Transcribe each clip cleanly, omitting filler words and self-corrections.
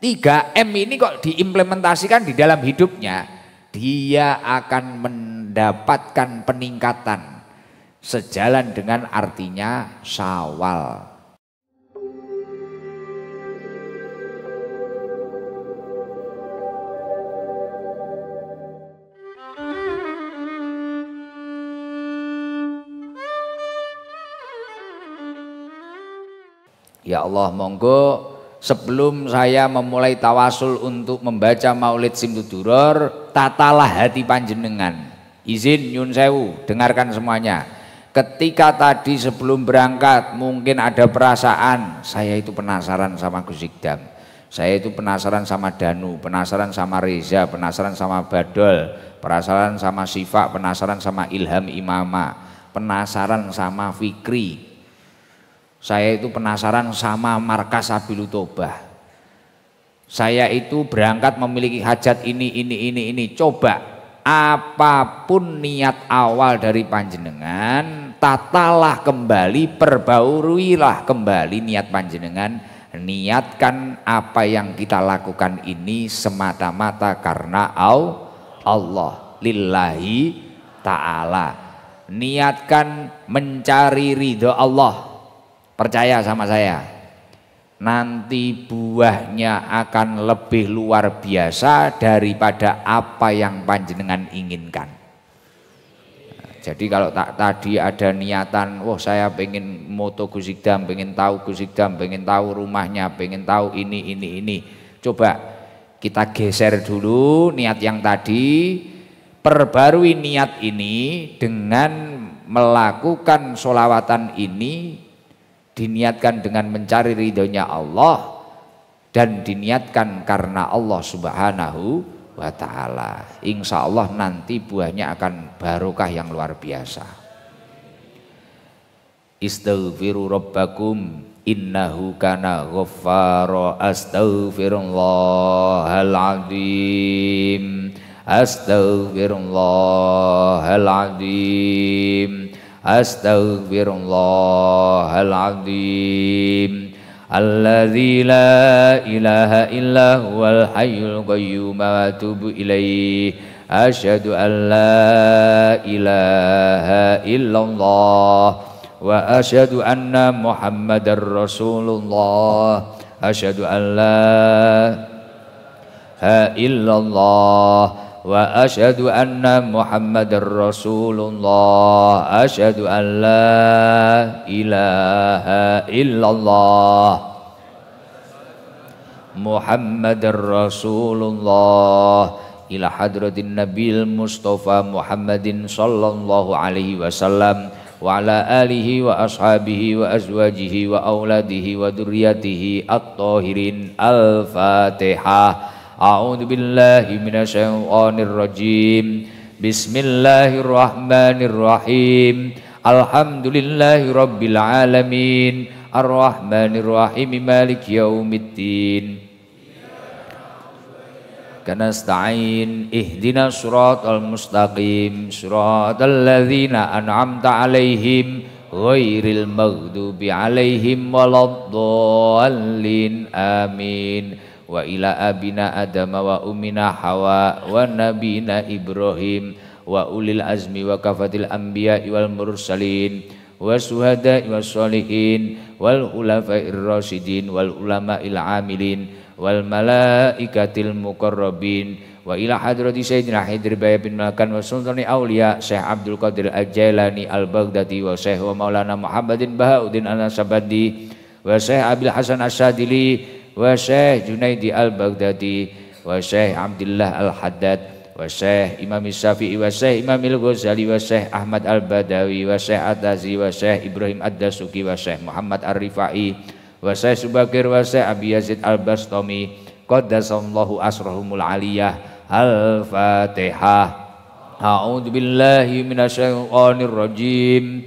3M ini kok diimplementasikan di dalam hidupnya, dia akan mendapatkan peningkatan sejalan dengan artinya Syawal. Ya Allah, monggo sebelum saya memulai tawasul untuk membaca Maulid Simtuduror, tatalah hati panjenengan. Izin nyun sewu, dengarkan semuanya. Ketika tadi sebelum berangkat mungkin ada perasaan, saya itu penasaran sama Gus Ikdam, saya itu penasaran sama Danu, penasaran sama Reza, penasaran sama Badol, penasaran sama Sifa, penasaran sama Ilham Imama, penasaran sama Fikri. Saya itu penasaran sama Markas Sabilul Tobah. Saya itu berangkat memiliki hajat ini. Coba apapun niat awal dari panjenengan, tatalah kembali, perbauruilah kembali niat panjenengan. Niatkan apa yang kita lakukan ini semata-mata karena Allah, lillahi ta'ala. Niatkan mencari ridho Allah. Percaya sama saya, nanti buahnya akan lebih luar biasa daripada apa yang panjenengan inginkan. Jadi kalau tadi ada niatan, wah saya pengen moto Gus Ikdam, pengen tahu Gus Ikdam, pengen tahu rumahnya, pengen tahu ini. Coba kita geser dulu niat yang tadi, perbarui niat ini dengan melakukan sholawatan ini. Diniatkan dengan mencari ridhonya Allah dan diniatkan karena Allah Subhanahu wa ta'ala. Insya Allah nanti buahnya akan barokah yang luar biasa. Istaghfiru rabbakum innahu kana ghaffara. Astaghfirullahal azim, astaghfirullahal azim, astaghfirullahaladzim alladzi la ilaha illa huwal hayyul qayyum wa atubu ilaihi. Asyhadu an la ilaha illallah wa asyhadu anna muhammadar rasulullah. Asyhadu an la ilaha illallah wa asyhadu anna muhammadar rasulullah. Asyhadu an la ilaha illallah muhammadar rasulullah. Ila hadratin nabil mustafa Muhammadin sallallahu alaihi wasallam wa ala alihi wa ashabihi wa azwajihi wa auladihi wa dzurriyyatihi at-tahirin. Al-Fatihah. A'udzu billahi minasyaitonir rajim. Bismillahirrahmanirrahim. Alhamdulillahi rabbil alamin. Arrahmanir rahim. Maliki yaumiddin. Kanasta'in ihdinas siratal mustaqim. Siratal ladzina an'amta 'alaihim ghairil maghdubi 'alaihim waladdallin. Amin. Wa ila abina adama wa umina hawa wa nabina ibrahim wa ulil azmi wa kafatil anbiya wal mursalin wa suhada wa sholihin wal khulafa'ir rasyidin wal ulama'il amilin wal malaikatil muqarrabin wa ila hadrati sayyidina Hidri Baya bin Malakan wa sultani awliya Syekh Abdul Qadir Al-Jailani Al-Baghdadi wa Syekh wa Maulana Muhammadin Bahauddin Al-Sabandi wa Syekh Abil Hasan Asyadili wa Syekh Junaidi Al-Baghdadi wa Syekh Abdullah Al-Haddad wa Syekh Imam Syafi'i wa Syekh Imam Al-Ghazali wa Syekh Ahmad Al-Badawi wa Syekh At-Tazi wa Syekh Ibrahim Ad-Dasuki wa Syekh Muhammad Ar-Rifai wa Syekh Subakir wa Syekh Abi Yazid Al-Bastami qaddasallahu asrahumul aliyah. Al-Fatihah. A'udzu billahi minasyaitonir rajim.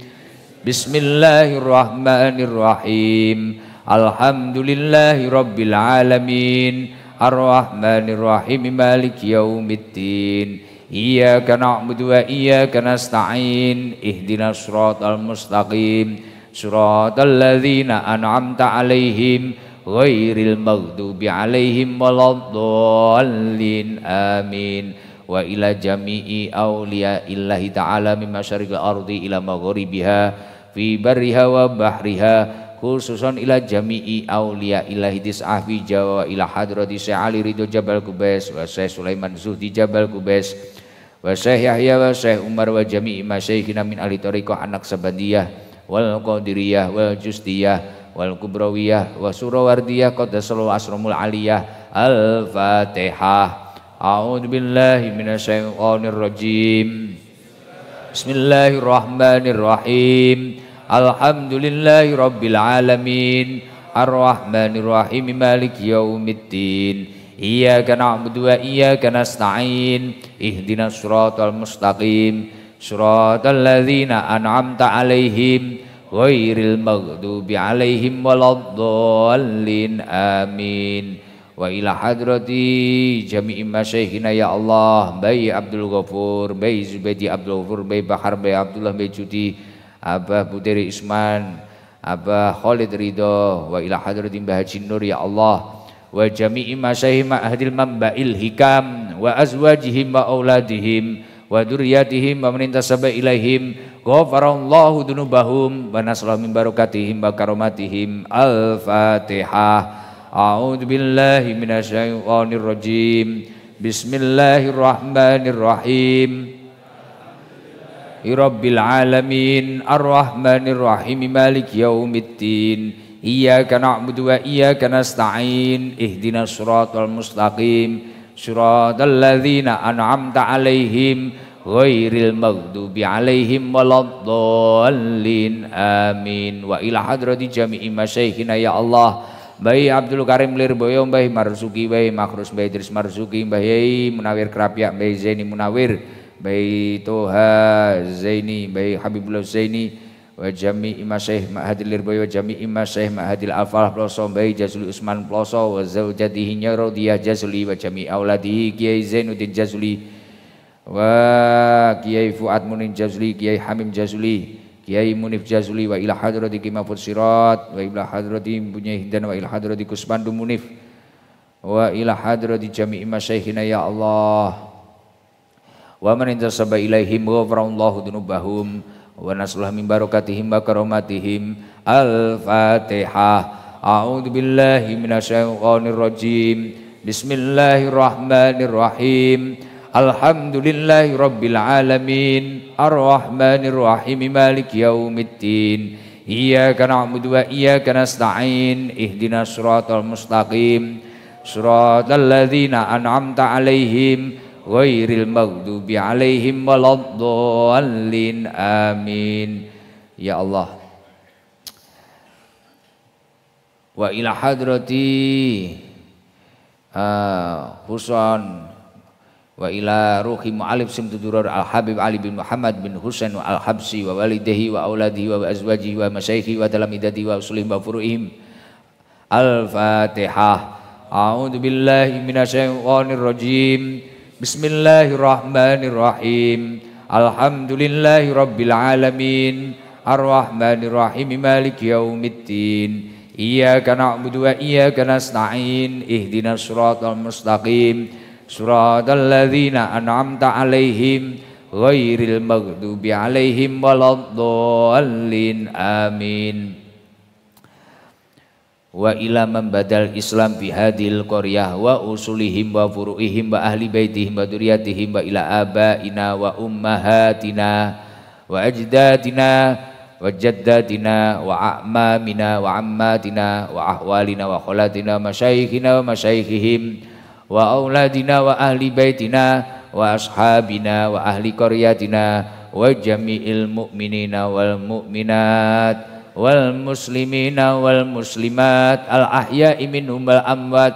Bismillahirrahmanirrahim. Alhamdulillahi rabbil alamin. Ar-Rahmanir Rahim. Maliki yaumiddin. Iyyaka na'budu wa iyyaka nasta'in. Ihdinas siratal mustaqim. Siratal ladzina an'amta 'alaihim ghairil maghdubi alaihim waladdallin amin. Wa ila jami'i awliya illahi ta'ala min masyariqil ardi ila maghribiha fi barriha wa bahriha, khususan ila jami'i awliya illahi tis'ah fi Jawa ila hadrati Syekh Ali Ridho Jabal Kubais wa Syekh Sulaiman Zuhdi Jabal Kubais wa Syekh Yahya wa Syekh Umar wa jami'i masyayikhina min ahli tariqah anak sabandiyah wal qadiriyah wal justiyah wal kubrawiyah wa surawardiyah qaddasallahu asramul aliyah. Al-Fatihah. A'udzu billahi minasyaitonir rajim. Bismillahirrahmanirrahim. Alhamdulillahi rabbil alamin. Arrahmanir rahim maliki yaumiddin. Iyyaka na'budu wa iyyaka nasta'in. Ihdinas siratal mustaqim. Siratal ladzina an'amta 'alaihim ghairil maghdubi 'alaihim waladdallin amin. Wa ila hadrati jami'i masyayikhina ya Allah, Bayi Abdul Ghafur, Bayi Zubaidi Abdul Ghafur, Bayi Bahar, Bayi Abdullah, Bayi Judi, Abah Puteri Isman, Abah Khalid Ridho. Wa ila hadrati Mbah Haji Nur ya Allah, wa jami'i masyayikh ma'hadil mamba'il hikam wa azwajihim wa auladihim wa duriyatihim wa man intasaba ilaihim ghafarallahu dunubahum wa naslahu min barakatihim wa karomatihim. Al-Fatihah. A'udzu billahi minasyaitonir rajim. Bismillahirrahmanirrahim. Rabbil alamin arrahmanir rahim maliki yaumiddin. Iyyaka na'budu wa iyyaka nasta'in. Ihdinas siratal mustaqim. Siratal ladzina an'amta 'alaihim ghairil maghdubi 'alaihim waladdallin amin. Wa ila hadrati jami'i masyayikhina ya Allah, Bayi Abdul Karim Lirboyo, Bayi Marzuki, Bayi Makhrus, Bayi Idris Marzuki, Bayi Munawir Kerapyak, Bayi Zaini Munawir, Bayi Toha Zaini, Bayi Habibullah Zaini, wa jami'i masyayikh ma'hadil Lirboyo, jami'i masyayikh ma'hadil Al-Falah Ploso, Bayi Jazuli Usman Ploso, wa zawjatihi Nyarodiyah Jazuli, wa jami'i auladihi Kiai Zainuddin Jazuli, wa Kiai Fuad Munin Jazuli, Kiai Hamim Jazuli, Kiai Munif Jazuli. Wa ila hadrati Kimafud Sirat, wa ila hadrati Bunyai Hindan, wa ila hadrati Kuspandu Munif, wa ila hadrati jami'i masyayikhina ya Allah, wa man intasaba ilaihim ghafarallahu dunubahum wa naslahu min barakatihim wa karomatihim. Al-Fatihah. A'udzu billahi minasyaitonir rajim. Bismillahirrahmanirrahim. Alhamdulillahi rabbil alamin arrahmanir rahim maliki yaumiddin. Iyyaka na'budu wa iyyaka nasta'in. Ihdinas siratal mustaqim. Siratal ladzina an'amta 'alaihim ghairil maghdubi 'alaihim waladdallin amin. Ya Allah. Wa ila hadrati Husain wa ila ruhi mu'alif simtudurar al-habib Ali bin Muhammad bin Husain al-Habsi wa walidihi wa auladihi wa azwajihi wa masyayikhi wa talamidati wa usulihim wa furu'ihim. Al-Fatihah. A'udzu billahi minasyaitonir rajim. Bismillahirrahmanirrahim. Alhamdulillahi rabbil alamin arrahmanir rahim maliki yaumiddin. Iyyaka na'budu wa iyyaka nasta'in. Ihdinas siratal mustaqim. Suratal ladzina an'amta 'alaihim ghairil maghdubi 'alaihim waladdallin amin. Wa ila man badal Islam fi hadhil qaryah wa usulihim wa furu'ihim wa ahli baitihim wa dzurriyyatihim wa ila abaina wa ummahatina wa ajdadina wa jaddatina wa a'mamina wa ammatina wa ahwalina wa khalatina masyayikhina wa masyayikhihim wa auladina wa ahli baitina wa ashabina wa ahli qaryatina wa jami'il mu'minina wal mu'minat wal muslimina wal muslimat al ahya'i minhum wal amwat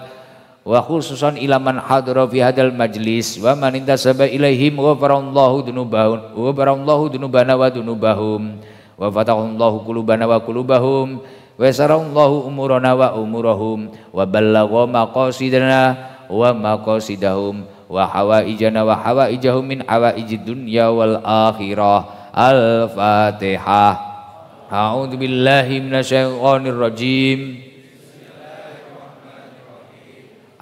wa khususan ila man hadara fi hadal majlis wa man intasaba ilaihim ghafarallahu dunubana wa dunubahum wa fatahullahu qulubana wa qulubahum wa sarallahu umurana wa umurahum wa ballagha maqasidana wa maqasidahum wa hawaijana wa hawaijahum min hawaijid dunya wal akhirah. Al-Fatihah. A'udzu billahi minasyaitonir rajim.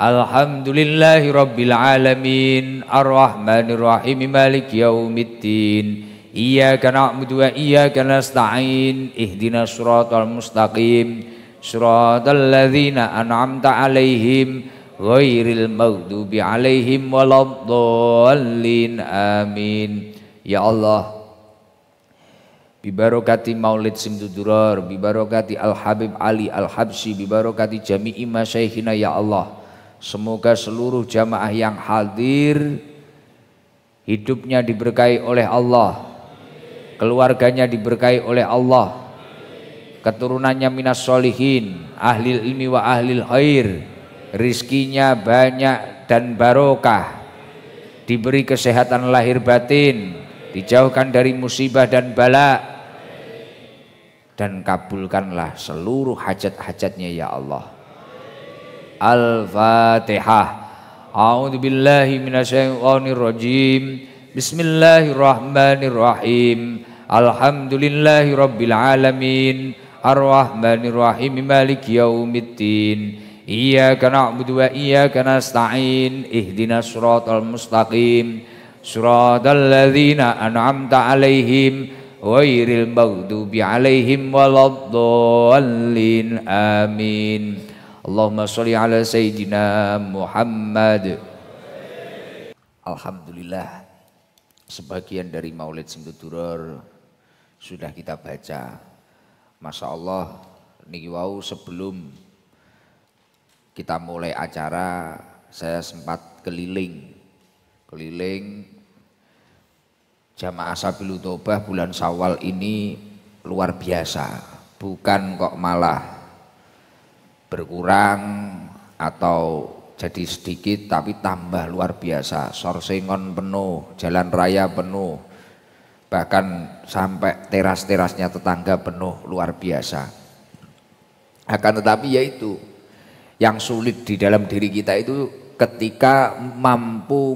Alhamdulillahi rabbil alamin, arrahmanir rahim, maliki yaumiddin. Iyyaka na'budu wa iyyaka nasta'in, ihdinas siratal mustaqim, siratal ladzina an'amta 'alaihim ghairil maghdubi 'alaihim waladdallin. Amin. Ya Allah, bibarokati Maulid Simtudurar, bibarokati Al-Habib Ali Al-Habsyi, bibarokati jami'i masyayikhina ya Allah, semoga seluruh jamaah yang hadir hidupnya diberkahi oleh Allah, keluarganya diberkahi oleh Allah, keturunannya minas solihin, ahlil ilmi wa ahlil khair, rizkinya banyak dan barokah, diberi kesehatan lahir batin, dijauhkan dari musibah dan bala, dan kabulkanlah seluruh hajat-hajatnya ya Allah. Al-Fatihah. A'udzu billahi minasyaitonir rajim. Bismillahirrahmanirrahim. Alhamdulillahi rabbil alamin, arrahmanir rahim, maliki yaumiddin. Iyyaka na'budu wa iyyaka nasta'in, ihdinas siratal mustaqim, siratal ladzina an'amta 'alaihim ghairil maghdubi 'alaihim waladdallin. Amin. Allahumma sholli ala sayyidina Muhammad. Alhamdulillah, sebagian dari Maulid Simtudurar sudah kita baca. Masya Allah, niki wau sebelum kita mulai acara saya sempat keliling jamaah Sabilul Taubah bulan Syawal ini luar biasa, bukan kok malah berkurang atau jadi sedikit, tapi tambah luar biasa. Sorsengon penuh, jalan raya penuh, bahkan sampai teras-terasnya tetangga penuh, luar biasa. Akan tetapi yaitu yang sulit di dalam diri kita itu ketika mampu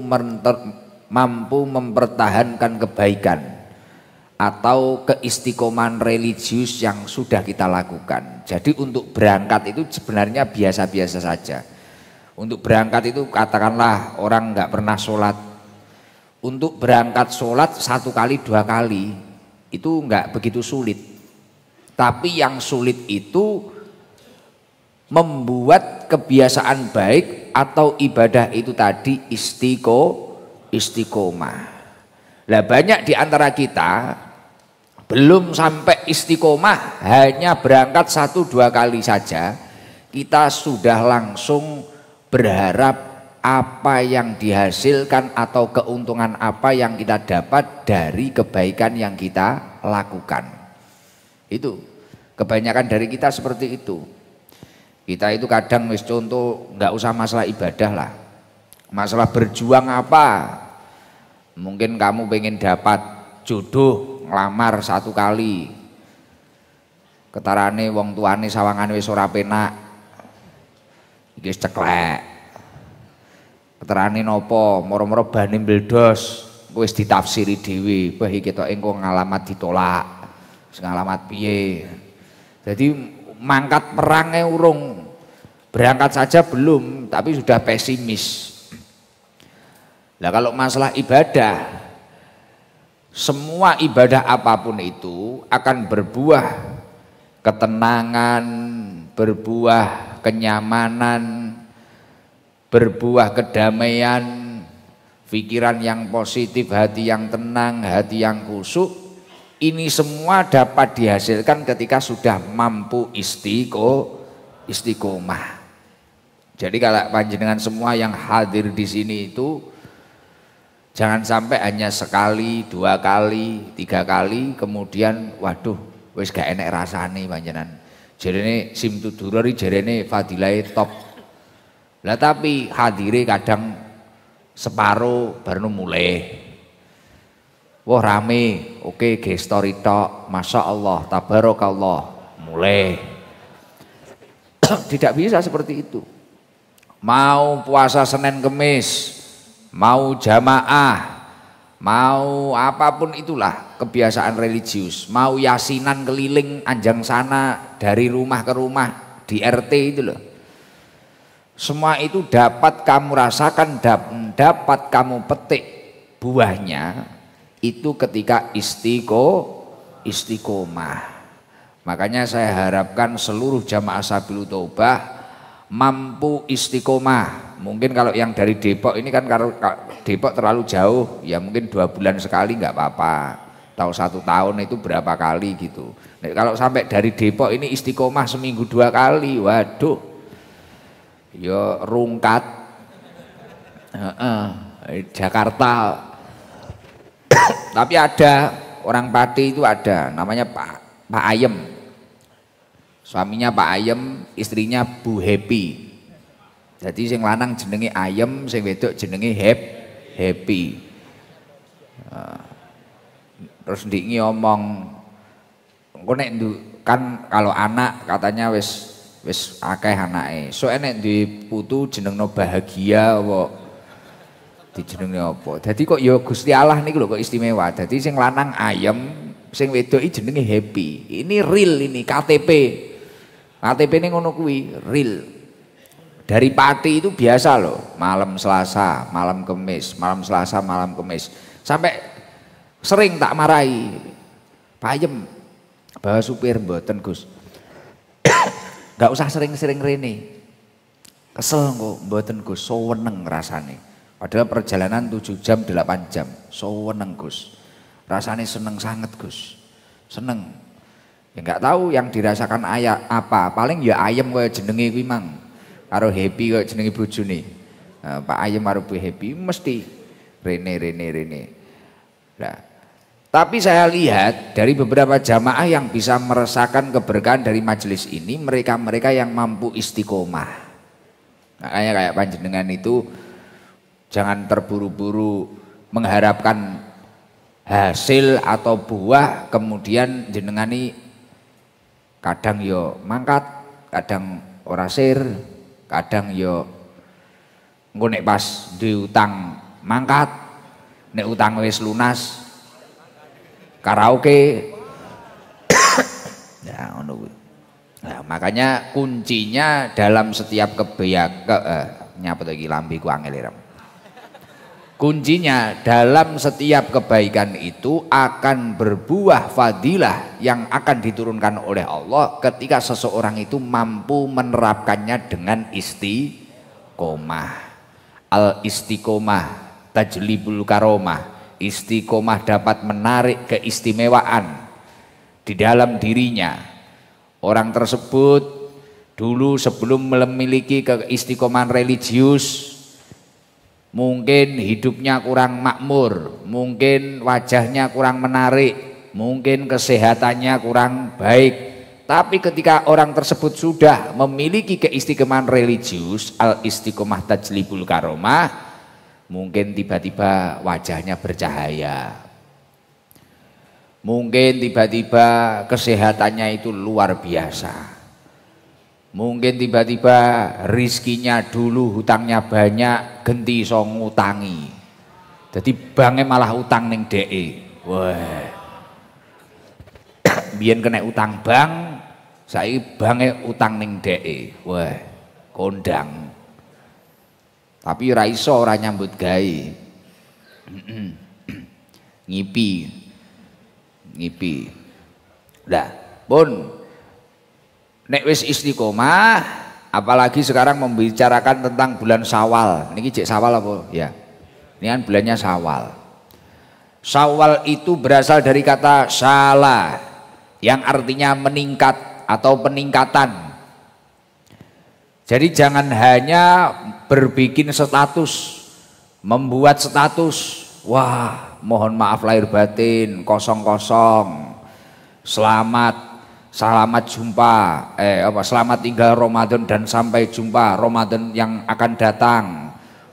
mempertahankan kebaikan atau keistiqomahan religius yang sudah kita lakukan. Jadi untuk berangkat itu sebenarnya biasa-biasa saja. Untuk berangkat itu katakanlah orang nggak pernah sholat, untuk berangkat sholat 1 kali 2 kali itu nggak begitu sulit. Tapi yang sulit itu membuat kebiasaan baik atau ibadah itu tadi istiqomah. Lah banyak di antara kita belum sampai istiqomah, hanya berangkat 1-2 kali saja kita sudah langsung berharap apa yang dihasilkan atau keuntungan apa yang kita dapat dari kebaikan yang kita lakukan. Itu kebanyakan dari kita seperti itu. Kita itu kadang wis contoh nggak usah masalah ibadah lah, masalah berjuang apa, mungkin kamu pengen dapat jodoh, ngelamar 1 kali, ketarane wong tuane sawangane wis ora penak, iki wis ceklek, ketarane nopo, moro-moro bane mbledos, wis ditafsiri dhewe, wah iki ketok engko ngalamat ditolak, ngalamat piye. Jadi mangkat perangnya urung, berangkat saja belum, tapi sudah pesimis. Nah kalau masalah ibadah, semua ibadah apapun itu akan berbuah ketenangan, berbuah kenyamanan, berbuah kedamaian, pikiran yang positif, hati yang tenang, hati yang khusyuk. Ini semua dapat dihasilkan ketika sudah mampu istiqomah. Jadi kalau panjenengan semua yang hadir di sini itu jangan sampai hanya 1, 2 kali, 3 kali kemudian waduh wis gak enek rasane panjenengan. Jarene Simtudurar jarene fadilai top. Lah tapi hadire kadang separuh baru mulai. Wah rame, oke ge story tok, masya Allah, tabarakallah, mulai. Tidak bisa seperti itu. Mau puasa Senin Kemis, mau jamaah, mau apapun itulah kebiasaan religius, mau yasinan keliling anjang sana dari rumah ke rumah di RT itu loh. Semua itu dapat kamu rasakan, dapat kamu petik buahnya itu ketika istiqomah. Makanya saya harapkan seluruh jamaah Sabilul Taubah mampu istiqomah. Mungkin kalau yang dari Depok ini kan, kalau Depok terlalu jauh, ya mungkin 2 bulan sekali nggak apa-apa. Tahu 1 tahun itu berapa kali gitu. Nah, kalau sampai dari Depok ini istiqomah seminggu 2 kali, waduh, ya rungkat. Jakarta. Tapi ada orang Pati itu ada, namanya Pak Ayem. Suaminya Pak Ayem, istrinya Bu Happy. Jadi sing lanang jenenge Ayem, sing wedok jenenge Happy. Terus ndik ngomong, engko nek kan kalau anak katanya wis akeh anake. So nek duwe putu jenengno Bahagia apa dijenenge apa. Dadi kok ya Gusti Allah niku lho kok istimewa. Dadi sing lanang Ayem, sing wedok jenenge Happy. Ini real, ini KTP. KTP ini ngono kuwi, real. Dari Pati itu biasa loh, malam Selasa, malam Kemis, malam Selasa, malam Kemis. Sampai sering tak marahi. Pak Ayem, bawa supir mboten Gus. Gak usah sering-sering rene. Kesel kok mboten Gus, seweneng rasane. Padahal perjalanan 7 jam 8 jam, seweneng Gus. Rasane seneng sangat Gus. Seneng. Ya enggak tahu yang dirasakan ayah apa, paling ya Ayem kaya jenenge kuwi mang. Karo Happy kaya jenenge bojone. Nah, Pak Ayem karo Bu Happy mesti rene. Nah, tapi saya lihat dari beberapa jamaah yang bisa merasakan keberkahan dari majelis ini, mereka-mereka yang mampu istiqomah. Makanya kayak panjenengan itu jangan terburu-buru mengharapkan hasil atau buah, kemudian jenengani kadang yo mangkat, kadang ora sir, kadang yo engko nek pas diutang mangkat, nek utang wis lunas karaoke. Ya ngono kuwi. Nah, makanya kuncinya dalam setiap nyapa to iki lambeku angel. Kuncinya dalam setiap kebaikan itu akan berbuah fadilah yang akan diturunkan oleh Allah ketika seseorang itu mampu menerapkannya dengan istiqomah. Al istiqomah tajlibul karomah. Istiqomah dapat menarik keistimewaan di dalam dirinya. Orang tersebut dulu sebelum memiliki keistiqomahan religius, mungkin hidupnya kurang makmur, mungkin wajahnya kurang menarik, mungkin kesehatannya kurang baik. Tapi ketika orang tersebut sudah memiliki keistiqomahan religius, al istiqomah tajlibul karomah, mungkin tiba-tiba wajahnya bercahaya, mungkin tiba-tiba kesehatannya itu luar biasa. Mungkin tiba-tiba rizkinya dulu hutangnya banyak, genti iso ngutangi. Jadi bange malah utang ning dheke. Wah. Biyen kena utang bank, saiki bange utang ning dheke. Wah, kondang. Tapi ora iso ora nyambut gawe. Ngipi. Lah, pun nek wis istiqomah, apalagi sekarang membicarakan tentang bulan Syawal. Niki cek Syawal apa? Ya. Ini kan bulannya Syawal. Syawal itu berasal dari kata syala yang artinya meningkat atau peningkatan. Jadi jangan hanya berbikin status, membuat status, wah mohon maaf lahir batin, kosong, selamat jumpa, selamat tinggal Ramadan dan sampai jumpa Ramadan yang akan datang.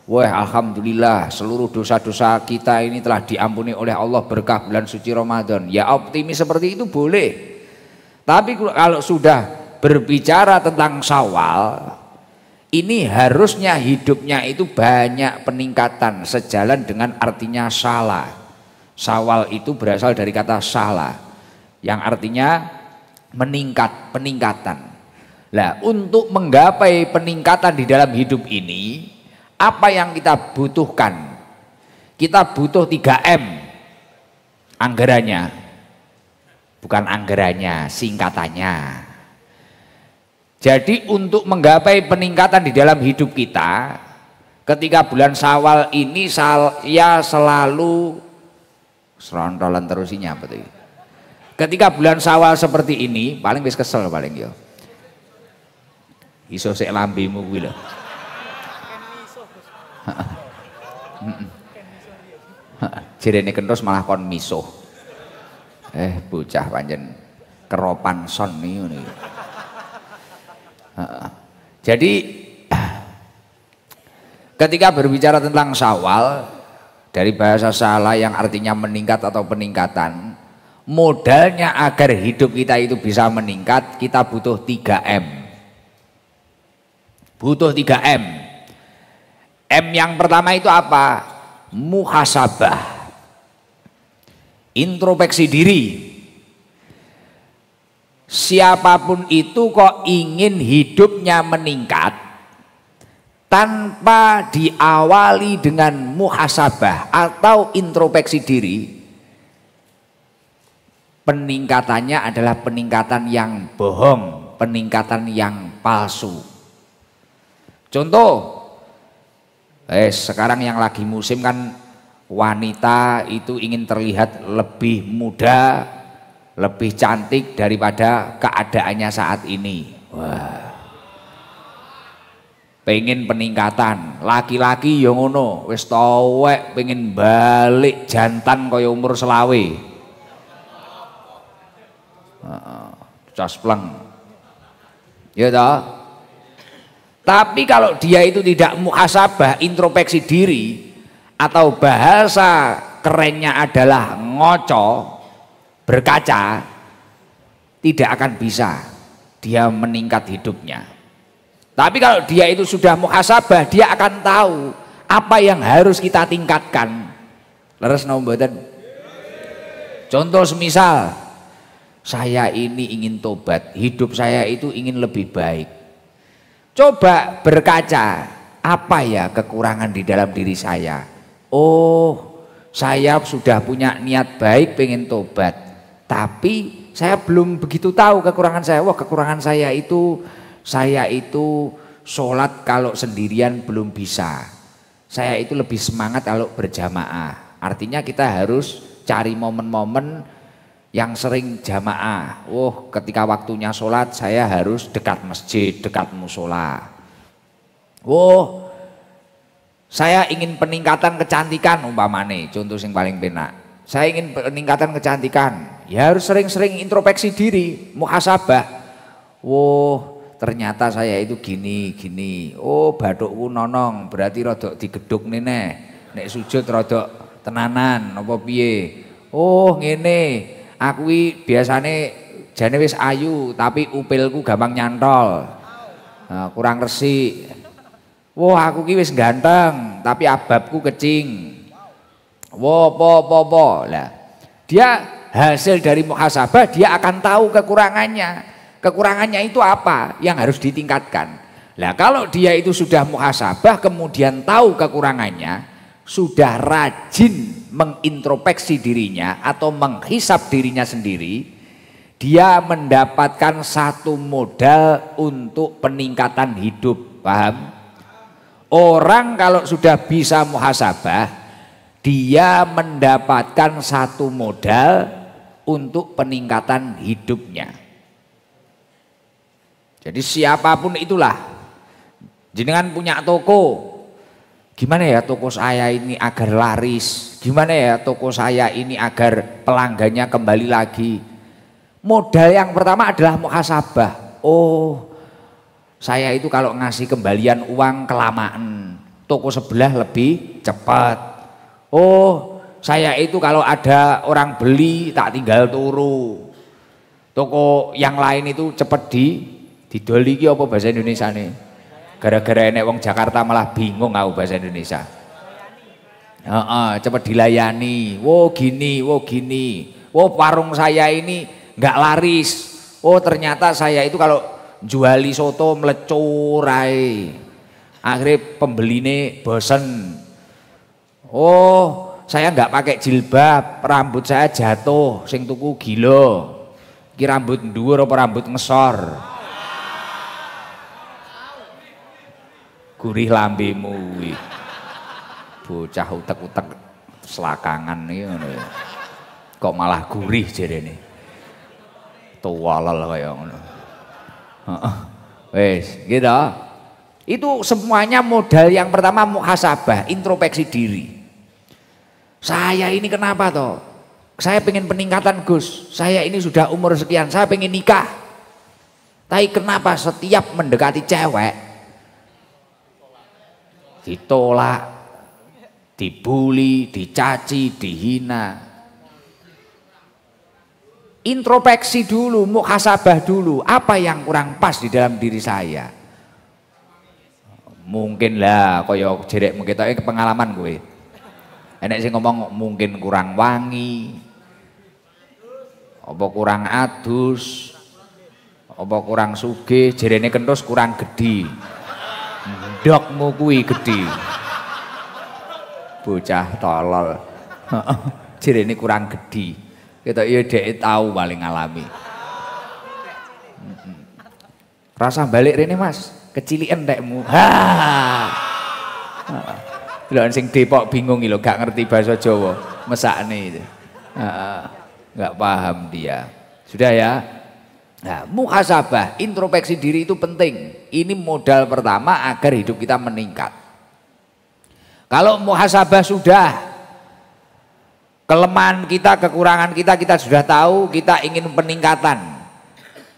Wah alhamdulillah seluruh dosa-dosa kita ini telah diampuni oleh Allah berkah bulan suci Ramadan. Ya optimis seperti itu boleh. Tapi kalau sudah berbicara tentang Syawal, ini harusnya hidupnya itu banyak peningkatan sejalan dengan artinya salah. Syawal itu berasal dari kata salah yang artinya peningkatan. Lah, untuk menggapai peningkatan di dalam hidup ini, apa yang kita butuhkan? Kita butuh 3M anggarannya. Bukan anggarannya, singkatannya. Jadi untuk menggapai peningkatan di dalam hidup kita, ketika bulan Syawal ini saya selalu serontolan terusinya apa tuh? Ketika bulan Syawal seperti ini, paling wis kesel paling yo. Iso sik lambemu kuwi lho. Jirene kentus malah kon misuh. Bocah pancen keropan son nih ngono. Jadi ketika berbicara tentang Syawal, dari bahasa Syala yang artinya meningkat atau peningkatan, modalnya agar hidup kita itu bisa meningkat, kita butuh 3M. Butuh 3M. M yang pertama itu apa? Muhasabah. Introspeksi diri. Siapapun itu kok ingin hidupnya meningkat tanpa diawali dengan muhasabah atau introspeksi diri, peningkatannya adalah peningkatan yang bohong, peningkatan yang palsu. Contoh, sekarang yang lagi musim kan wanita itu ingin terlihat lebih muda, lebih cantik daripada keadaannya saat ini. Wah, pengen peningkatan. Laki-laki yang ngono wis tuwek pengen balik jantan kaya umur selawe. Caspleng. Ya toh? Tapi kalau dia itu tidak muhasabah, introspeksi diri, atau bahasa kerennya adalah ngoco, berkaca, tidak akan bisa dia meningkat hidupnya. Tapi kalau dia itu sudah muhasabah, dia akan tahu apa yang harus kita tingkatkan. Leres napa mboten? Contoh semisal saya ini ingin tobat, hidup saya itu ingin lebih baik. Coba berkaca, apa ya kekurangan di dalam diri saya? Oh, saya sudah punya niat baik pengen tobat, tapi saya belum begitu tahu kekurangan saya. Wah, kekurangan saya itu sholat kalau sendirian belum bisa. Saya itu lebih semangat kalau berjamaah. Artinya kita harus cari momen-momen yang sering jamaah. Oh, ketika waktunya sholat saya harus dekat masjid, dekat musola. Oh, saya ingin peningkatan kecantikan umpamane, contoh yang paling penak. Saya ingin peningkatan kecantikan, ya harus sering-sering introspeksi diri, muhasabah. Oh, ternyata saya itu gini. Oh, bathukku nonong, berarti rodok digedhuk nene. Nek sujud rodok tenanan apa piye? Oh, ngene. Aku biasane jane wis ayu tapi upilku gampang nyantol. Kurang resik. Wah, aku ki wis ganteng tapi ababku kecing. Wah, po. Lah, dia hasil dari muhasabah, dia akan tahu kekurangannya. Kekurangannya itu apa yang harus ditingkatkan. Lah, kalau dia itu sudah muhasabah kemudian tahu kekurangannya, sudah rajin mengintrospeksi dirinya atau menghisap dirinya sendiri, dia mendapatkan satu modal untuk peningkatan hidup. Paham? Orang kalau sudah bisa muhasabah, dia mendapatkan satu modal untuk peningkatan hidupnya. Jadi siapapun itulah, jenengan punya toko, gimana ya toko saya ini agar laris? Gimana ya toko saya ini agar pelanggannya kembali lagi? Modal yang pertama adalah muhasabah. Oh, saya itu kalau ngasih kembalian uang kelamaan, toko sebelah lebih cepat. Oh, saya itu kalau ada orang beli tak tinggal turu. Toko yang lain itu cepat didoli ki apa bahasa Indonesia nih? Gara-gara enek wong Jakarta malah bingung aku bahasa Indonesia. Cepat dilayani. Wow gini. Wow warung saya ini nggak laris. Oh ternyata saya itu kalau juali soto melecur ae. Akhirnya pembeline bosen. Oh, saya nggak pakai jilbab, rambut saya jatuh, sing tuku gila. Ki rambut dhuwur apa rambut ngesor? Gurih lambemu kuwi. Bocah utek-utek selakangan iki ngono ya. Kok malah gurih jarene. Tuwalel kaya ngono. Heeh. Wis, gitu. Itu semuanya modal yang pertama muhasabah, introspeksi diri. Saya ini kenapa toh? Saya pengen peningkatan Gus. Saya ini sudah umur sekian, saya pengen nikah. Tapi kenapa setiap mendekati cewek ditolak, dibully, dicaci, dihina? Introspeksi dulu, muhasabah dulu, apa yang kurang pas di dalam diri saya. Mungkin lah kaya jerek ketoke pengalaman gue. Enek sing ngomong mungkin kurang wangi, apa kurang adus, apa kurang sugih, jerene kentus kurang gedhi. Ndokmu kuwi gedhi. Bocah tolol. Jerene kurang gedhi. Ketok ya dhek tahu paling ngalami. Rasa balik rene Mas, keciliken tekmu. Lho sing Depok bingung lho, gak ngerti bahasa Jawa, mesakne itu. Gak paham dia. Sudah ya. Nah, muhasabah, introspeksi diri itu penting. Ini modal pertama agar hidup kita meningkat. Kalau muhasabah sudah, kelemahan kita, kekurangan kita, kita sudah tahu, kita ingin peningkatan.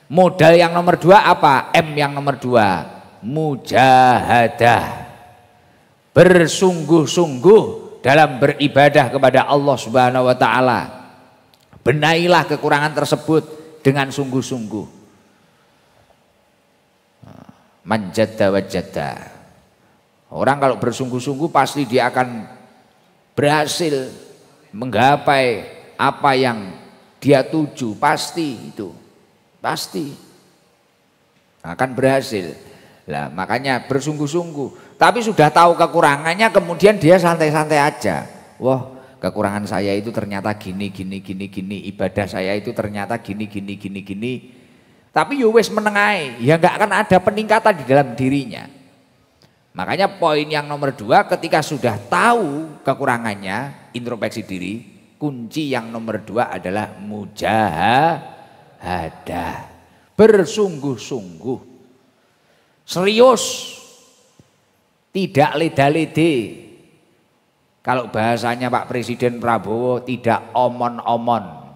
Modal yang nomor 2 apa? M yang nomor 2, mujahadah. Bersungguh-sungguh dalam beribadah kepada Allah Subhanahu wa taala. Benailah kekurangan tersebut dengan sungguh-sungguh. Manjadda wajadda. Orang kalau bersungguh-sungguh pasti dia akan berhasil menggapai apa yang dia tuju, pasti itu. Pasti akan berhasil. Lah makanya bersungguh-sungguh. Tapi sudah tahu kekurangannya, kemudian dia santai-santai aja. Wah, kekurangan saya itu ternyata gini, ibadah saya itu ternyata gini. Tapi ya wis menengai, ya nggak akan ada peningkatan di dalam dirinya. Makanya poin yang nomor 2, ketika sudah tahu kekurangannya, introspeksi diri, kunci yang nomor 2 adalah mujahadah. Bersungguh-sungguh, serius. Tidak leda-lede. Kalau bahasanya Pak Presiden Prabowo, tidak omon-omon.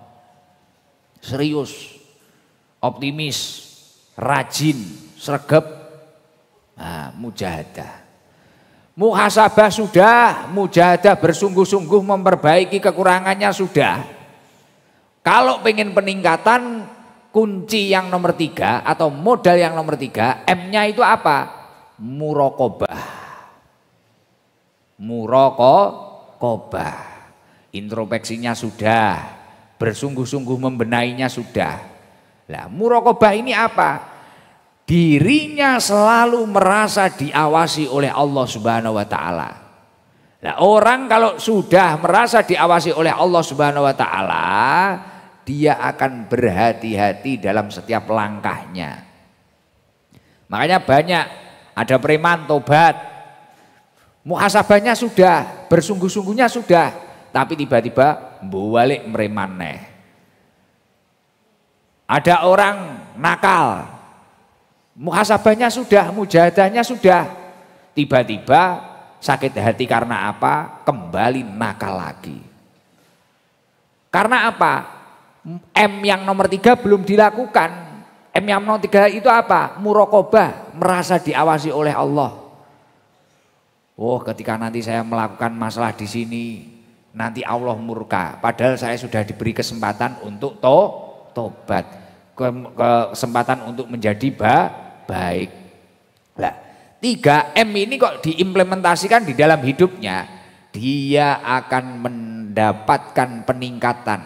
Serius, optimis, rajin, sregep. Nah, mujahadah. Muhasabah sudah, mujahadah bersungguh-sungguh memperbaiki kekurangannya sudah. Kalau pengen peningkatan, kunci yang nomor 3 atau modal yang nomor 3, M-nya itu apa? Muraqabah. Muraqabah. Introspeksinya sudah, bersungguh-sungguh membenahinya sudah. Lah, muraqabah ini apa? Dirinya selalu merasa diawasi oleh Allah Subhanahu wa taala. Lah, orang kalau sudah merasa diawasi oleh Allah Subhanahu wa taala, dia akan berhati-hati dalam setiap langkahnya. Makanya banyak ada preman tobat, muhasabahnya sudah, bersungguh-sungguhnya sudah, tapi tiba-tiba balik preman neh. Ada orang nakal, muhasabahnya sudah, mujahadahnya sudah, tiba-tiba sakit hati karena apa? Kembali nakal lagi. Karena apa? M yang nomor 3 belum dilakukan. M yang nomor 3 itu apa? Muraqabah, merasa diawasi oleh Allah. Oh, ketika nanti saya melakukan masalah di sini, nanti Allah murka. Padahal saya sudah diberi kesempatan untuk tobat, kesempatan untuk menjadi baik. Lah, 3M ini kok diimplementasikan di dalam hidupnya, dia akan mendapatkan peningkatan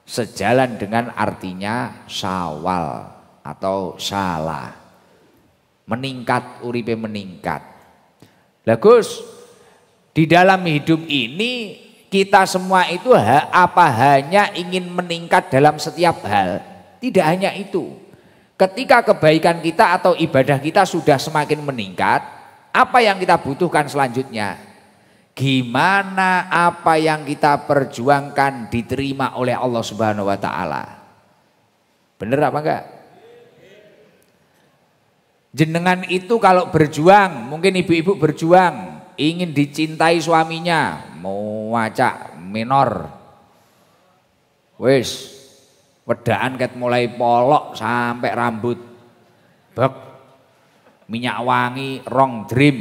sejalan dengan artinya syawal atau salah. meningkat, uripe meningkat. Lah Gus, di dalam hidup ini kita semua itu apa hanya ingin meningkat dalam setiap hal? Tidak hanya itu. Ketika kebaikan kita atau ibadah kita sudah semakin meningkat, apa yang kita butuhkan selanjutnya? Gimana apa yang kita perjuangkan diterima oleh Allah Subhanahu wa taala? Bener apa enggak? Jenengan itu kalau berjuang, mungkin ibu-ibu berjuang, ingin dicintai suaminya, mau wacak minor. Wis, wedaan ket mulai polok sampai rambut. Bek, minyak wangi rong dream.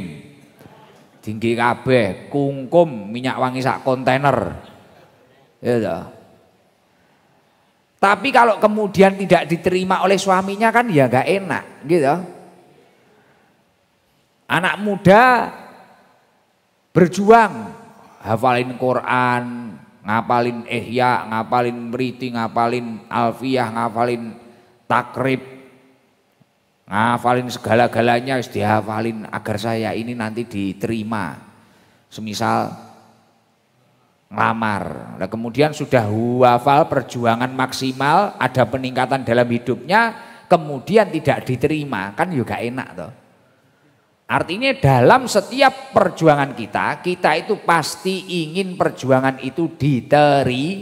Tinggi kabeh, kungkum minyak wangi sak kontainer. Ya toh. Tapi kalau kemudian tidak diterima oleh suaminya kan ya gak enak, gitu. Anak muda berjuang, hafalin Quran, ngapalin Ihya, ngapalin Mriti, ngapalin Alfiyah, ngapalin Takrib, ngapalin segala-galanya harus dihafalin agar saya ini nanti diterima. Semisal ngelamar, nah kemudian sudah hafal perjuangan maksimal, ada peningkatan dalam hidupnya, kemudian tidak diterima, kan juga enak toh. Artinya dalam setiap perjuangan kita itu pasti ingin perjuangan itu diterima.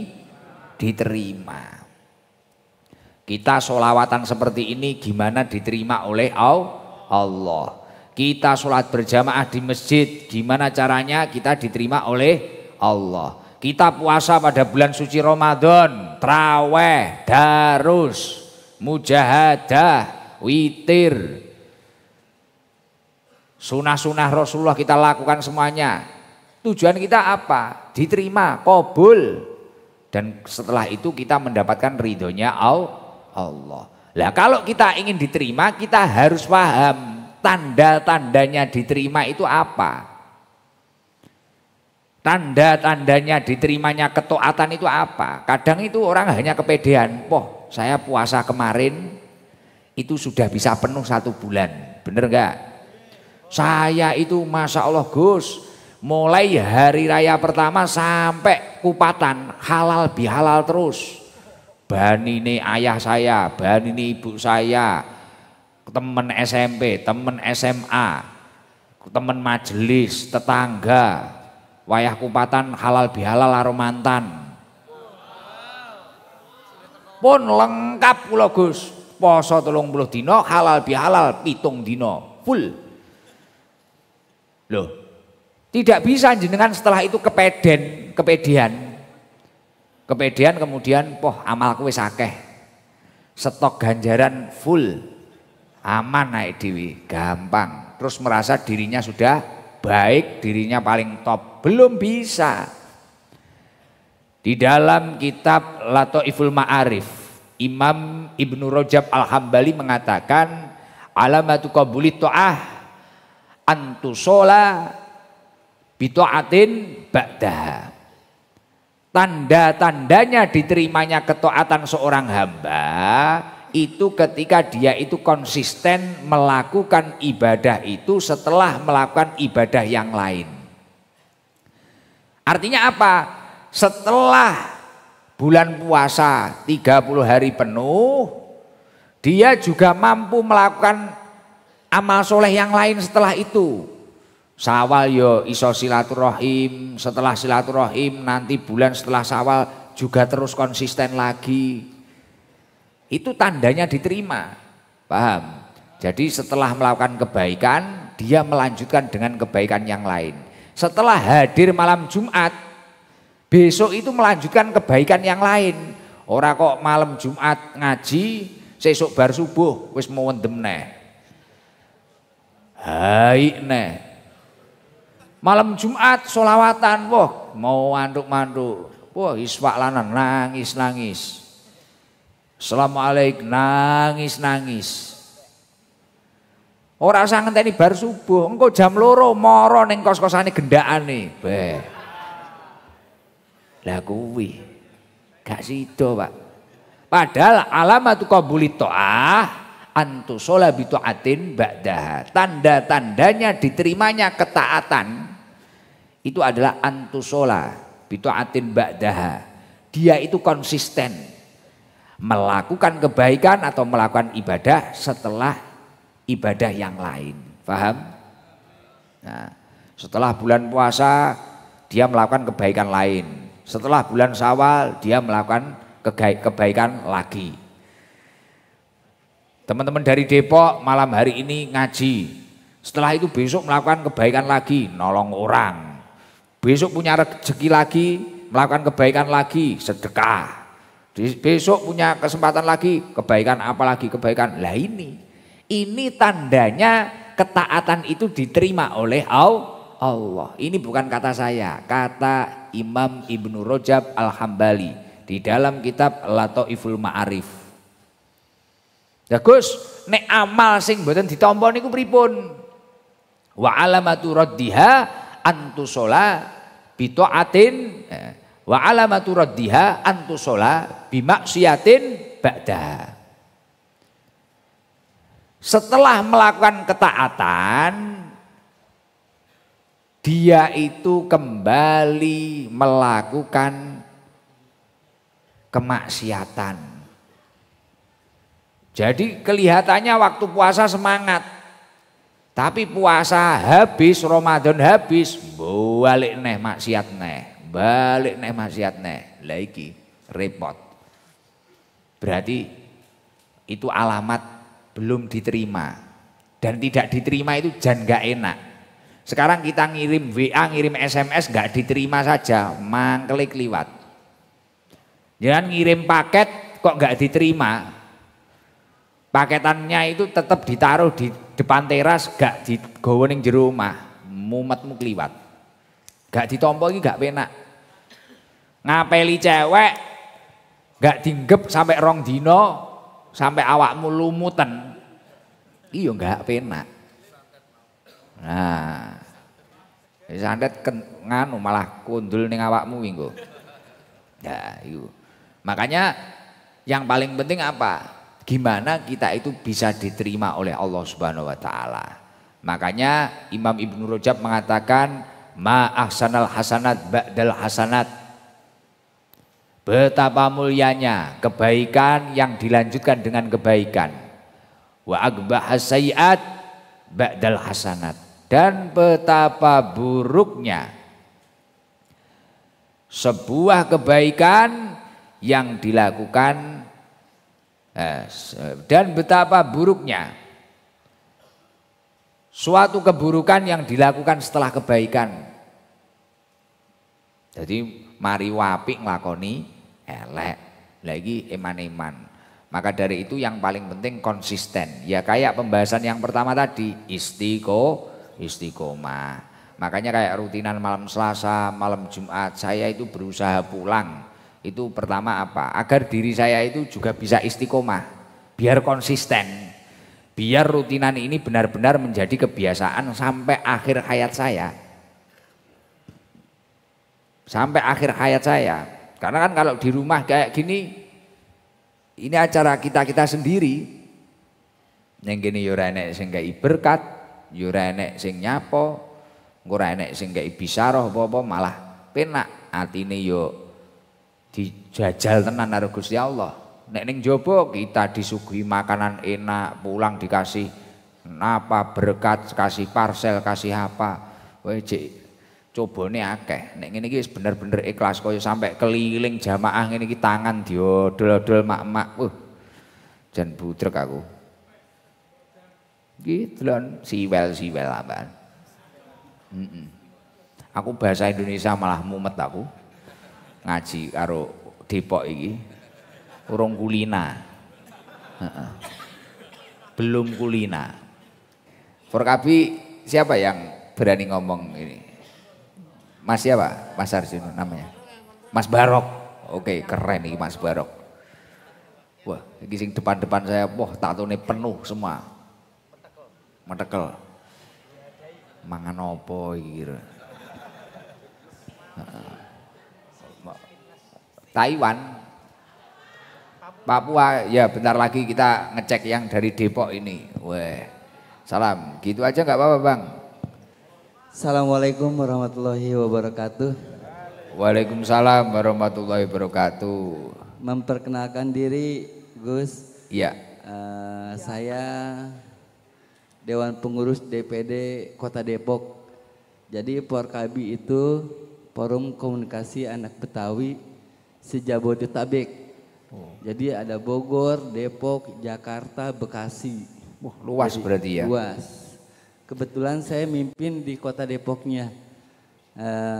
Kita sholawatan seperti ini gimana diterima oleh Allah. Kita sholat berjamaah di masjid gimana caranya kita diterima oleh Allah. Kita puasa pada bulan suci Ramadan, traweh, darus, mujahadah, witir, sunah-sunah Rasulullah kita lakukan semuanya. Tujuan kita apa? Diterima, qabul. Dan setelah itu kita mendapatkan ridhonya Allah. Lah kalau kita ingin diterima, kita harus paham tanda-tandanya diterima itu apa. Tanda-tandanya diterimanya ketaatan itu apa. Kadang itu orang hanya kepedean. Poh, saya puasa kemarin itu sudah bisa penuh 1 bulan. Bener enggak? Saya itu Masya Allah Gus, mulai hari raya pertama sampai kupatan halal bihalal terus. Bahan ini ayah saya, bahan ini ibu saya, teman SMP, teman SMA, teman majelis, tetangga, wayah kupatan halal bihalal karo mantan. Pun lengkap kula Gus, poso 30 dino, halal bihalal 7 dino, full. Loh, tidak bisa jenengan setelah itu kepedean kemudian poh amalku wis akeh, stok ganjaran full, aman naik dewi, gampang, terus merasa dirinya sudah baik, dirinya paling top. Belum bisa. Di dalam kitab Lataiful Ma'arif, Imam Ibnu Rajab Al-Hambali mengatakan alamatu qabuli ta'ah antusola bita'atin ba'daha. Tanda-tandanya diterimanya ketaatan seorang hamba itu ketika dia itu konsisten melakukan ibadah itu setelah melakukan ibadah yang lain. Artinya apa? Setelah bulan puasa 30 hari penuh, dia juga mampu melakukan amal soleh yang lain setelah itu. Syawal yo iso silaturahim, setelah silaturahim nanti bulan setelah Syawal juga terus konsisten lagi. Itu tandanya diterima. Paham? Jadi setelah melakukan kebaikan, dia melanjutkan dengan kebaikan yang lain. Setelah hadir malam Jumat, besok itu melanjutkan kebaikan yang lain. Ora kok malam Jumat ngaji, sesuk bar subuh wis mau wendem neh. Hai neh. Malam Jumat sholawatan, wah mau manduk-manduk, wah iswak lanan nangis-nangis. Assalamualaikum nangis-nangis. Ora usah ngenteni bar subuh, engko jam 2 moro ning kos-kosane gendakane. Beh. Lah kuwi gak sida, Pak. Padahal alamatu qabuli ta'ah antusola bitu'atin ba'daha. Tanda-tandanya diterimanya ketaatan itu adalah antusola bitu'atin ba'daha. Dia itu konsisten melakukan kebaikan atau melakukan ibadah setelah ibadah yang lain. Paham? Nah, setelah bulan puasa dia melakukan kebaikan lain. Setelah bulan Syawal dia melakukan kebaikan lagi. Teman-teman dari Depok malam hari ini ngaji. Setelah itu besok melakukan kebaikan lagi, nolong orang. Besok punya rezeki lagi, melakukan kebaikan lagi, sedekah. Besok punya kesempatan lagi, kebaikan apa lagi, kebaikan. Lah ini tandanya ketaatan itu diterima oleh Allah. Ini bukan kata saya, kata Imam Ibnu Rajab Al-Hambali di dalam kitab Lataiful Ma'arif. Ya Gus, nek amal sing mboten ditampa niku pripun? Wa alamatu raddiha antusola bitaatin wa alamatu raddiha antusola bimaksiatin ba'da. Setelah melakukan ketaatan dia itu kembali melakukan kemaksiatan. Jadi kelihatannya waktu puasa semangat, tapi puasa habis, Ramadan habis, balik neh maksiat neh, balik neh maksiat neh, lah iki repot. Berarti itu alamat belum diterima, dan tidak diterima itu jan gak enak. Sekarang kita ngirim WA, ngirim SMS gak diterima saja, mangkele kliwat. Jangan ngirim paket kok gak diterima. Paketannya itu tetap ditaruh di depan teras, gak digawa ning jero omah, mumetmu kliwat. Gak ditampa iki gak penak. Ngapeli cewek gak dinggep sampai 2 dino, sampai awakmu lumutan. Iya gak penak. Nah, sandet nganu malah kundul ning awakmu engko. Ya, itu. Makanya yang paling penting apa? Gimana kita itu bisa diterima oleh Allah Subhanahu wa taala. Makanya Imam Ibnu Rajab mengatakan ma ahsanal hasanat ba'dal hasanat. Betapa mulianya kebaikan yang dilanjutkan dengan kebaikan. Wa aqbahas sayiat ba'dal hasanat. Dan betapa buruknya sebuah kebaikan yang dilakukan dan betapa buruknya suatu keburukan yang dilakukan setelah kebaikan. Jadi mari wapi nglakoni elek, lagi eman-eman. Maka dari itu yang paling penting konsisten. Ya kayak pembahasan yang pertama tadi, istiqomah. Makanya kayak rutinan malam Selasa, malam Jumat saya itu berusaha pulang. Itu pertama apa? Agar diri saya itu juga bisa istiqomah, biar konsisten, biar rutinan ini benar-benar menjadi kebiasaan sampai akhir hayat saya. Sampai akhir hayat saya. Karena kan kalau di rumah kayak gini, ini acara kita sendiri. Yang gini yura enek sing kei berkat, yura enek sing nyapo, ora enek sing kei bisaroh apa-apa malah penak atine yo dijajal tenan karo Gusti Allah. Nek ning jaba kita disuguhi makanan enak, pulang dikasih napa berkat, kasih parcel, kasih apa. Wae cek cobane akeh. Nek ngene iki wis bener-bener ikhlas kaya sampai keliling jamaah ngene iki tangan diodol-odol mak-mak. Jan budrek aku. Iki delon siwel-siwel apaan. Aku bahasa Indonesia malah mumet aku. Ngaji karo Depok iki urung kulina. Belum kulina. Forkabi siapa yang berani ngomong ini? Mas siapa? Mas Arjuna namanya. Mas Barok. Oke, keren nih Mas Barok. Wah, iki sing depan-depan saya, wah tatone penuh semua. Metekel. Mangan opo iki kira. Taiwan. Papua, ya bentar lagi kita ngecek yang dari Depok ini. Weh, salam, gitu aja nggak apa-apa Bang. Assalamualaikum warahmatullahi wabarakatuh. Waalaikumsalam warahmatullahi wabarakatuh. Memperkenalkan diri Gus. Iya. Saya Dewan Pengurus DPD Kota Depok. Jadi Porkabi itu Forum Komunikasi Anak Betawi se-Jabodetabek. Jadi ada Bogor, Depok, Jakarta, Bekasi. Wah, luas jadi, berarti ya. Luas. Kebetulan saya mimpin di Kota Depoknya.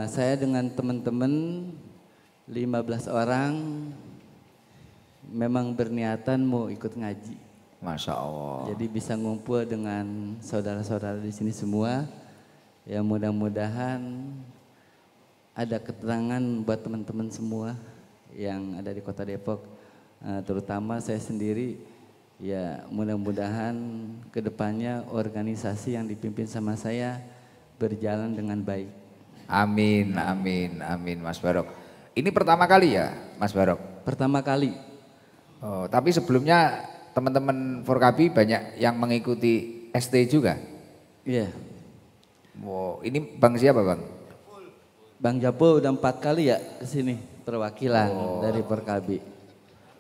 Saya dengan teman-teman 15 orang memang berniatan mau ikut ngaji. Masya Allah. Jadi bisa ngumpul dengan saudara-saudara di sini semua. Ya mudah-mudahan ada keterangan buat teman-teman semua yang ada di Kota Depok. Terutama saya sendiri, ya mudah-mudahan kedepannya organisasi yang dipimpin sama saya berjalan dengan baik. Amin, amin, amin Mas Barok. Ini pertama kali ya Mas Barok? Pertama kali. Oh, tapi sebelumnya teman-teman Forkabi banyak yang mengikuti ST juga? Iya. Wow, ini Bang siapa Bang? Bang Japul udah 4 kali ya kesini perwakilan dari Forkabi.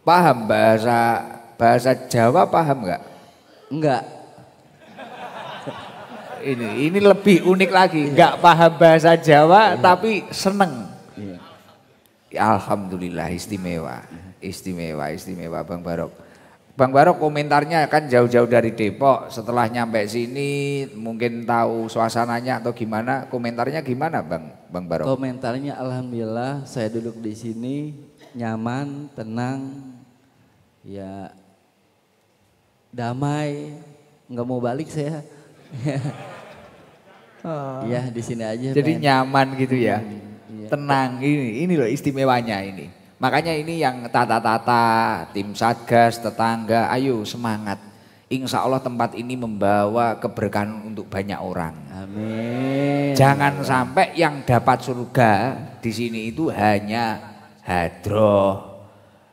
Paham bahasa Jawa paham nggak? Enggak. Ini lebih unik lagi, nggak paham bahasa Jawa tapi seneng. Iya. Alhamdulillah istimewa, istimewa Bang Barok. Bang Barok komentarnya kan jauh-jauh dari Depok, setelah nyampe sini mungkin tahu suasananya atau gimana, komentarnya gimana Bang Barok? Komentarnya alhamdulillah saya duduk di sini nyaman, tenang, ya damai, nggak mau balik saya. Iya di sini aja. Jadi nyaman gitu ya, iya. Tenang, ini loh istimewanya ini. Makanya ini yang tata-tata, tim satgas, tetangga, ayo semangat. Insya Allah tempat ini membawa keberkahan untuk banyak orang. Amin. Jangan sampai yang dapat surga di sini itu hanya hadroh,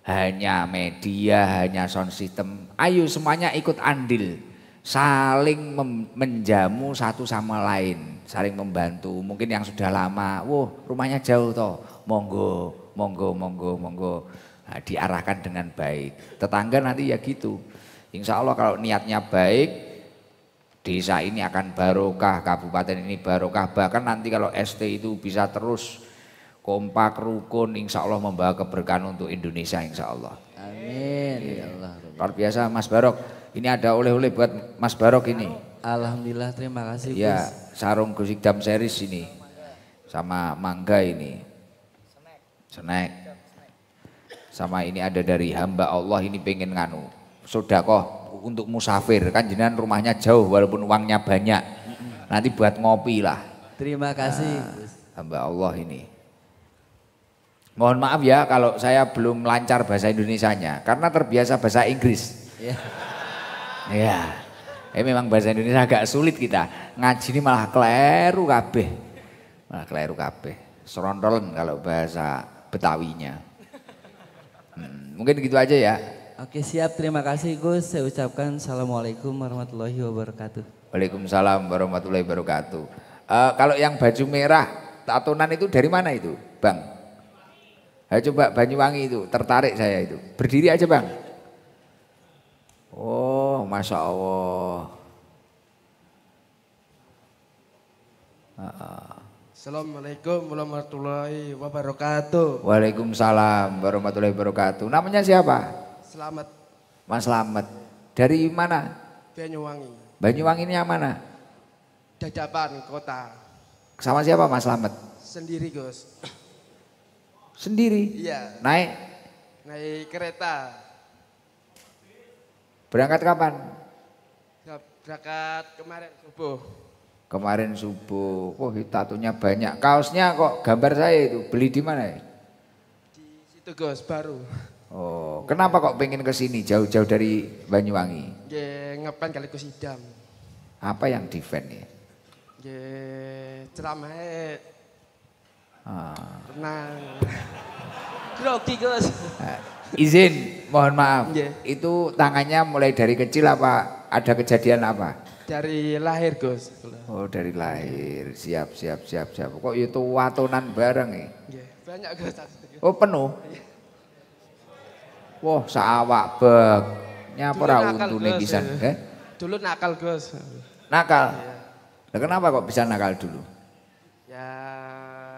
hanya media, hanya sound system. Ayo semuanya ikut andil, saling menjamu satu sama lain, saling membantu. Mungkin yang sudah lama, wah rumahnya jauh toh, monggo. Nah, diarahkan dengan baik. Tetangga nanti ya gitu. Insya Allah kalau niatnya baik, desa ini akan barokah, kabupaten ini barokah. Bahkan nanti kalau ST itu bisa terus kompak, rukun, insya Allah membawa keberkahan untuk Indonesia insya Allah. Amin. Ya Allah. Luar biasa Mas Barok. Ini ada oleh-oleh buat Mas Barok ini. Alhamdulillah terima kasih. Ya sarung Gusik Dam series ini. Sama mangga ini. Snack. Sama ini ada dari hamba Allah ini pengen nganu. Sodakoh untuk musafir. Kan jenengan rumahnya jauh walaupun uangnya banyak. Nanti buat ngopi lah. Terima kasih. Hamba Allah ini. Mohon maaf ya kalau saya belum lancar bahasa Indonesianya karena terbiasa bahasa Inggris. Ya. Memang bahasa Indonesia agak sulit kita. Ngaji ini malah kleru kabeh. Serontolen kalau bahasa Betawinya. Mungkin gitu aja ya. Oke siap, terima kasih Gus. Saya ucapkan assalamualaikum warahmatullahi wabarakatuh. Waalaikumsalam warahmatullahi wabarakatuh. Kalau yang baju merah tatonan itu dari mana itu Bang? Ayo coba Banyuwangi itu, tertarik saya itu. Berdiri aja Bang. Oh Masya Allah. Assalamualaikum warahmatullahi wabarakatuh. Waalaikumsalam warahmatullahi wabarakatuh. Namanya siapa? Selamat. Mas Slamet. Dari mana? Banyuwangi. Banyuwangi ini yang mana? Dadapan kota. Sama siapa Mas Slamet? Sendiri Gus. Sendiri? Iya. Naik kereta. Berangkat kapan? Berangkat kemarin subuh. Kemarin subuh. Oh tatonya banyak. Kaosnya kok gambar saya itu. Beli di mana ya? Di situ Gus baru. Oh, kenapa kok pengen ke sini jauh-jauh dari Banyuwangi? Ngepan kali Gus Idam. Apa yang defend ya? Ceramah. Tenang. Grogi Gus. izin, mohon maaf. Nggih. Itu tangannya mulai dari kecil apa ada kejadian apa? Dari lahir Gus. Oh dari lahir, siap. Kok itu watonan bareng ya? Nggih. Banyak Gus. Oh penuh? Wah saawak bek, nyapa ra untune pisan. Dulu nakal Gus. Nakal? Lah kenapa kok bisa nakal dulu? Ya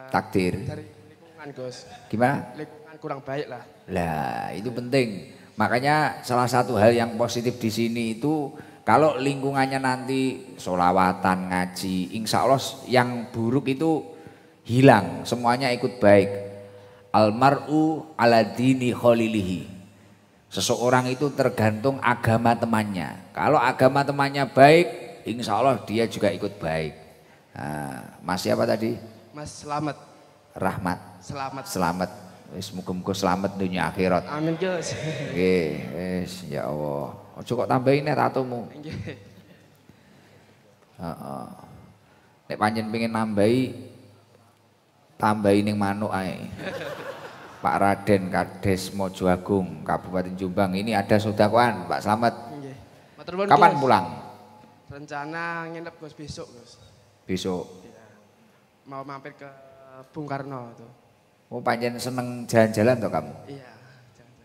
Takdir. dari lingkungan Gus. Gimana? Lingkungan kurang baik lah. Lah itu penting. Makanya salah satu hal yang positif di sini itu kalau lingkungannya nanti sholawatan, ngaji, insya Allah yang buruk itu hilang, semuanya ikut baik. Almar'u ala dini khalilihi. Seseorang itu tergantung agama temannya. Kalau agama temannya baik, insya Allah dia juga ikut baik. Nah, Mas siapa tadi? Mas selamat. Rahmat. Selamat. Wis muga-muga selamat dunia akhirat. Amin Gus. Nggih, wis ya Allah. Aja kok tambahin nek tatumu. Nggih. Heeh. Nek pancen pengen tambahi ning manuk ae. Pak Raden Kades Mojo Agung, Kabupaten Jombang. Ini ada sodakoan, Pak Slamet. Nggih. Matur nuwun, Kapan Gus. pulang? Rencana nginep Gus besok Gus. Besok. Iya. Mau mampir ke Bung Karno tuh. Oh pancen seneng jalan-jalan toh kamu? Iya.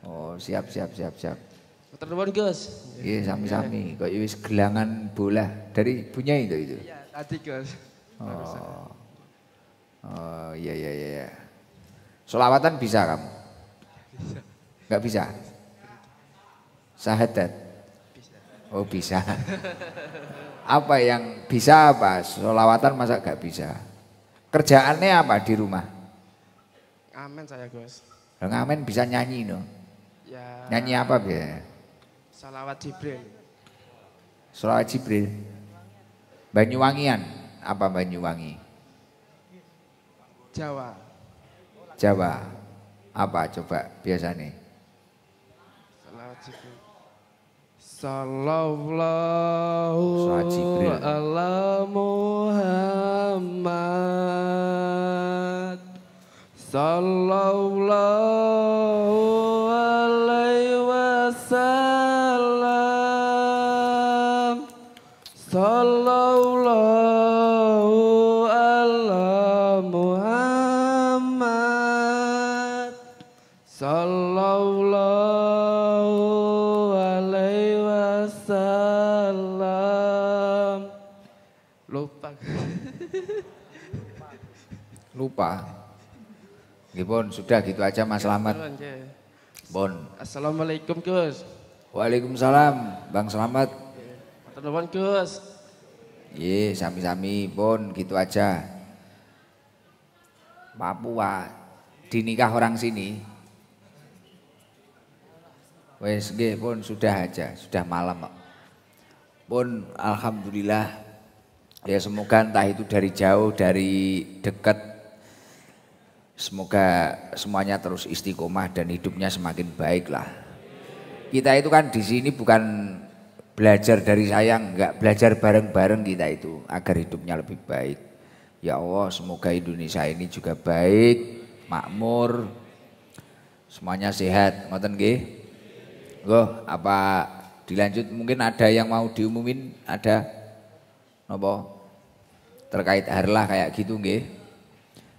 Oh siap. Matur nuwun Gus. Iya sami-sami. Kok wis gelangan bola dari Bunyai itu. Iya, tadi Gus. Oh iya. Sholawatan bisa kamu? Enggak bisa? Syahadat? Oh bisa. Apa yang bisa apa? Sholawatan masa enggak bisa? Kerjaannya apa di rumah? Amin saya Gus. Ngamen bisa nyanyi no? Ya. Nyanyi apa biasa? Salawat Jibril. Sholawat Jibril. Banyuwangian apa Banyuwangi? Jawa. Apa coba biasanya? Salawat Jibril. Sallallahu Salawat Jibril. ala Muhammad. Sallallahu alaihi wasallam. Sallallahu ala Muhammad. Sallallahu alaihi wasallam. Lupa. Gipun sudah gitu aja Mas Slamet. Bon. Assalamualaikum Gus. Waalaikumsalam Bang Slamet. Matur nuwun Gus. Iya sami-sami pun gitu aja. Papua dinikah orang sini. Wes nggih pun sudah aja, sudah malam kok. Pun alhamdulillah ya semoga entah itu dari jauh dari dekat semoga semuanya terus istiqomah dan hidupnya semakin baik lah. Kita itu kan di sini bukan belajar dari saya, enggak, belajar bareng-bareng kita itu agar hidupnya lebih baik. Ya Allah, semoga Indonesia ini juga baik, makmur, semuanya sehat. Ngoten nggih? Nggo, apa dilanjut mungkin ada yang mau diumumin, ada napa? Terkait harlah kayak gitu nggih.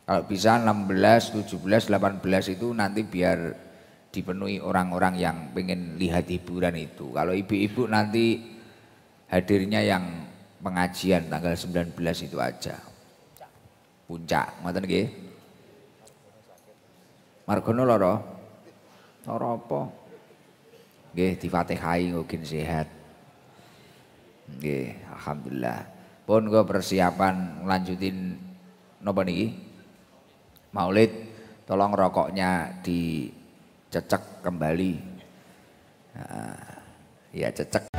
Kalau bisa 16, 17, 18 itu nanti biar dipenuhi orang-orang yang pengen lihat hiburan itu. Kalau ibu-ibu nanti hadirnya yang pengajian tanggal 19 itu aja. Puncak, ngoten nggih. Margono loro. Loro apa? Nggih, difatihai mungkin sehat. Nggih, alhamdulillah. Pun go persiapan lanjutin napa niki? Maulid, tolong rokoknya dicecek kembali. Nah, ya cecek.